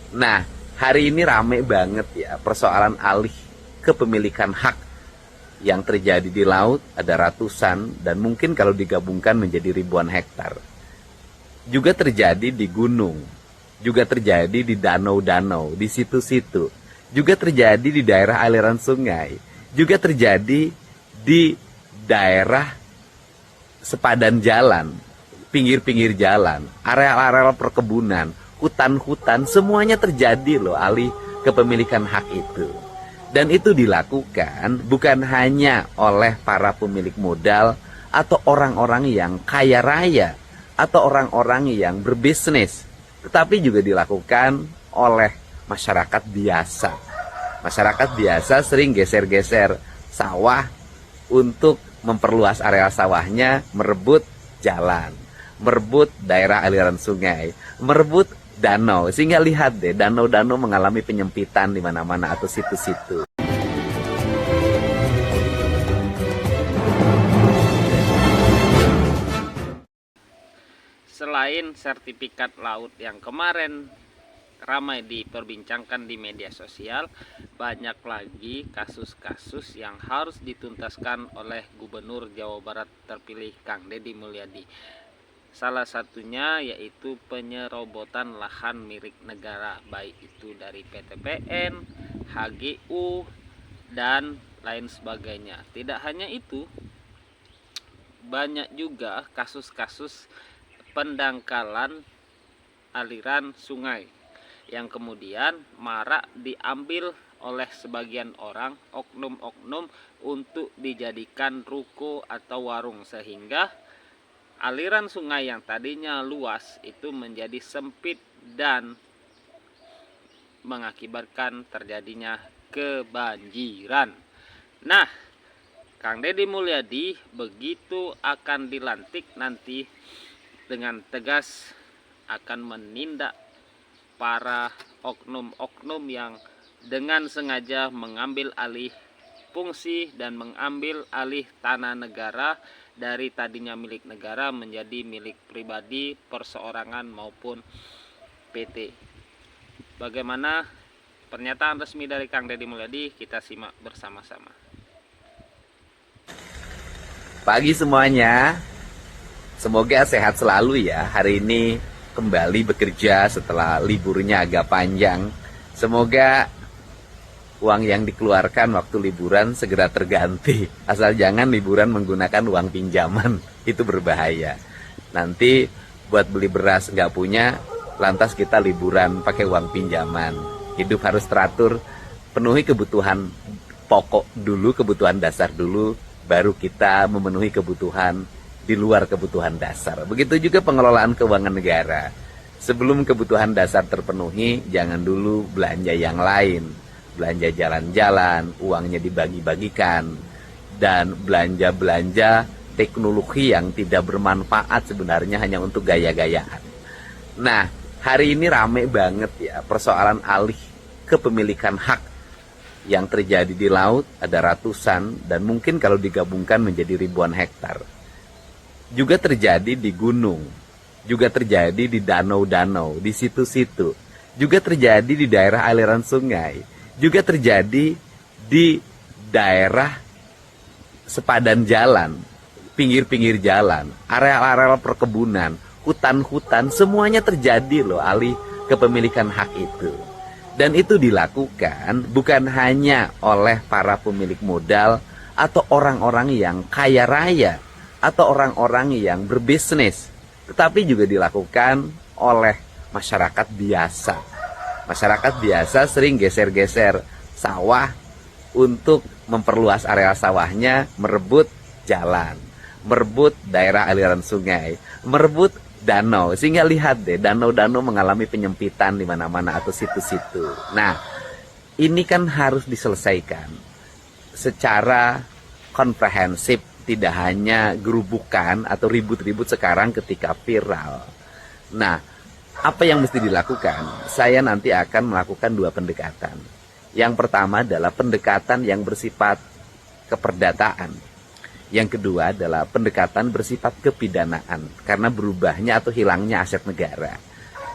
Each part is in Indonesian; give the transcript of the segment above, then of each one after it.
Nah, hari ini rame banget ya persoalan alih kepemilikan hak yang terjadi di laut, ada ratusan dan mungkin kalau digabungkan menjadi ribuan hektar. Juga terjadi di gunung, juga terjadi di danau-danau, di situ-situ, juga terjadi di daerah aliran sungai, juga terjadi di daerah sepadan jalan, pinggir-pinggir jalan, areal-areal perkebunan, hutan-hutan, semuanya terjadi loh alih kepemilikan hak itu. Dan itu dilakukan bukan hanya oleh para pemilik modal atau orang-orang yang kaya raya atau orang-orang yang berbisnis, tetapi juga dilakukan oleh masyarakat biasa. Masyarakat biasa sering geser-geser sawah untuk memperluas area sawahnya, merebut jalan, merebut daerah aliran sungai, merebut danau. Sehingga lihat deh, danau-danau mengalami penyempitan di mana-mana atau situ-situ. Selain sertifikat laut yang kemarin ramai diperbincangkan di media sosial, banyak lagi kasus-kasus yang harus dituntaskan oleh Gubernur Jawa Barat terpilih Kang Deddy Mulyadi. Salah satunya yaitu penyerobotan lahan milik negara, baik itu dari PTPN, HGU, dan lain sebagainya. Tidak hanya itu, banyak juga kasus-kasus pendangkalan aliran sungai yang kemudian marak diambil oleh sebagian orang, oknum-oknum, untuk dijadikan ruko atau warung, sehingga aliran sungai yang tadinya luas itu menjadi sempit dan mengakibatkan terjadinya kebanjiran. Nah, Kang Deddy Mulyadi begitu akan dilantik nanti dengan tegas akan menindak para oknum-oknum yang dengan sengaja mengambil alih fungsi dan mengambil alih tanah negara dari tadinya milik negara menjadi milik pribadi, perseorangan maupun PT. Bagaimana pernyataan resmi dari Kang Deddy Mulyadi? Kita simak bersama-sama. Pagi semuanya, semoga sehat selalu ya. Hari ini kembali bekerja setelah liburnya agak panjang. Semoga uang yang dikeluarkan waktu liburan segera terganti. Asal jangan liburan menggunakan uang pinjaman, itu berbahaya. Nanti buat beli beras nggak punya, lantas kita liburan pakai uang pinjaman. Hidup harus teratur, penuhi kebutuhan pokok dulu, kebutuhan dasar dulu, baru kita memenuhi kebutuhan di luar kebutuhan dasar. Begitu juga pengelolaan keuangan negara. Sebelum kebutuhan dasar terpenuhi, jangan dulu belanja yang lain. Belanja jalan-jalan, uangnya dibagi-bagikan, dan belanja-belanja teknologi yang tidak bermanfaat sebenarnya hanya untuk gaya-gayaan. Nah, hari ini rame banget ya persoalan alih kepemilikan hak yang terjadi di laut, ada ratusan dan mungkin kalau digabungkan menjadi ribuan hektar. Juga terjadi di gunung, juga terjadi di danau-danau, di situ-situ, juga terjadi di daerah aliran sungai, juga terjadi di daerah sepadan jalan, pinggir-pinggir jalan, areal-areal perkebunan, hutan-hutan, semuanya terjadi loh alih kepemilikan hak itu. Dan itu dilakukan bukan hanya oleh para pemilik modal atau orang-orang yang kaya raya atau orang-orang yang berbisnis, tetapi juga dilakukan oleh masyarakat biasa. Masyarakat biasa sering geser-geser sawah untuk memperluas area sawahnya, merebut jalan, merebut daerah aliran sungai, merebut danau. Sehingga lihat deh, danau-danau mengalami penyempitan di mana-mana atau situ-situ. Nah, ini kan harus diselesaikan secara komprehensif, tidak hanya gerubukan atau ribut-ribut sekarang ketika viral. Nah, apa yang mesti dilakukan? Saya nanti akan melakukan dua pendekatan. Yang pertama adalah pendekatan yang bersifat keperdataan. Yang kedua adalah pendekatan bersifat kepidanaan, karena berubahnya atau hilangnya aset negara.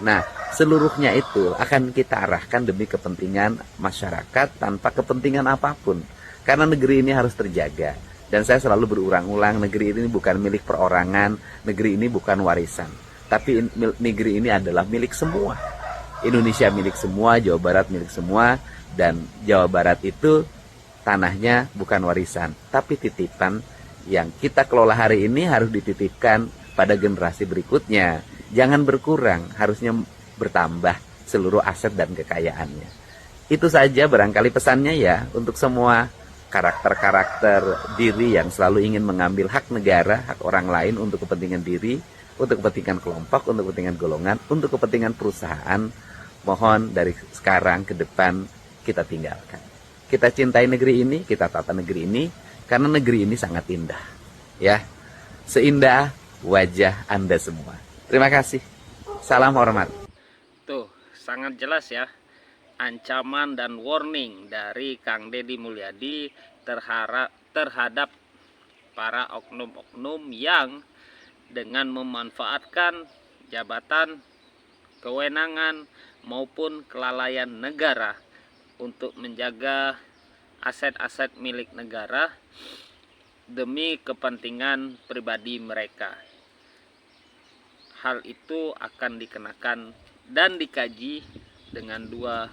Nah, seluruhnya itu akan kita arahkan demi kepentingan masyarakat tanpa kepentingan apapun. Karena negeri ini harus terjaga. Dan saya selalu berulang-ulang, negeri ini bukan milik perorangan, negeri ini bukan warisan. Tapi negeri ini adalah milik semua. Indonesia milik semua, Jawa Barat milik semua, dan Jawa Barat itu tanahnya bukan warisan, tapi titipan yang kita kelola hari ini harus dititipkan pada generasi berikutnya. Jangan berkurang, harusnya bertambah seluruh aset dan kekayaannya. Itu saja barangkali pesannya ya untuk semua karakter-karakter diri yang selalu ingin mengambil hak negara, hak orang lain untuk kepentingan diri, untuk kepentingan kelompok, untuk kepentingan golongan, untuk kepentingan perusahaan. Mohon dari sekarang ke depan kita tinggalkan. Kita cintai negeri ini, kita tata negeri ini, karena negeri ini sangat indah. Ya, seindah wajah Anda semua. Terima kasih. Salam hormat. Tuh, sangat jelas ya. Ancaman dan warning dari Kang Deddy Mulyadi terhadap para oknum-oknum yang dengan memanfaatkan jabatan, kewenangan, maupun kelalaian negara untuk menjaga aset-aset milik negara demi kepentingan pribadi mereka. Hal itu akan dikenakan dan dikaji dengan dua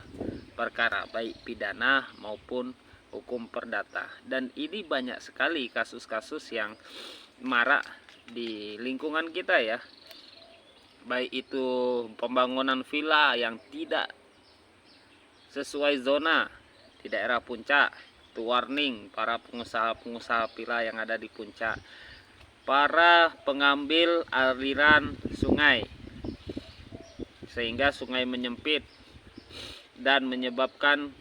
perkara, baik pidana maupun hukum perdata. Dan ini banyak sekali kasus-kasus yang marak di lingkungan kita ya, baik itu pembangunan villa yang tidak sesuai zona di daerah puncak. Itu warning para pengusaha-pengusaha villa yang ada di puncak, para pengambil aliran sungai sehingga sungai menyempit dan menyebabkan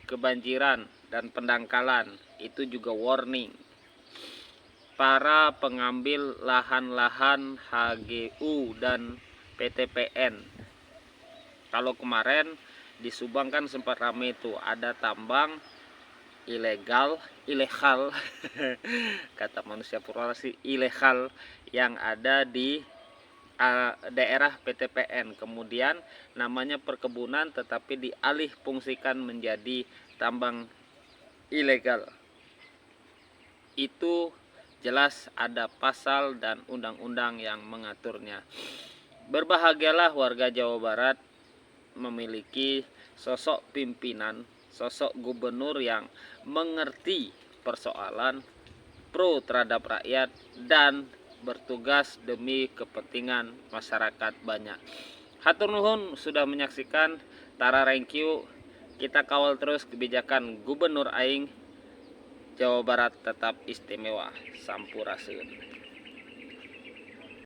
kebanjiran dan pendangkalan. Itu juga warning. Para pengambil lahan-lahan HGU dan PTPN. Kalau kemarin di Subang kan sempat ramai itu, ada tambang ilegal kata manusia plural sih, ilegal yang ada di daerah PTPN. Kemudian namanya perkebunan tetapi dialih fungsikan menjadi tambang ilegal. Itu jelas ada pasal dan undang-undang yang mengaturnya. Berbahagialah warga Jawa Barat memiliki sosok pimpinan, sosok gubernur yang mengerti persoalan, pro terhadap rakyat, dan bertugas demi kepentingan masyarakat banyak. Hatur nuhun sudah menyaksikan. Tara Rengkyu, kita kawal terus kebijakan Gubernur Aing. Jawa Barat tetap istimewa. Sampurasun.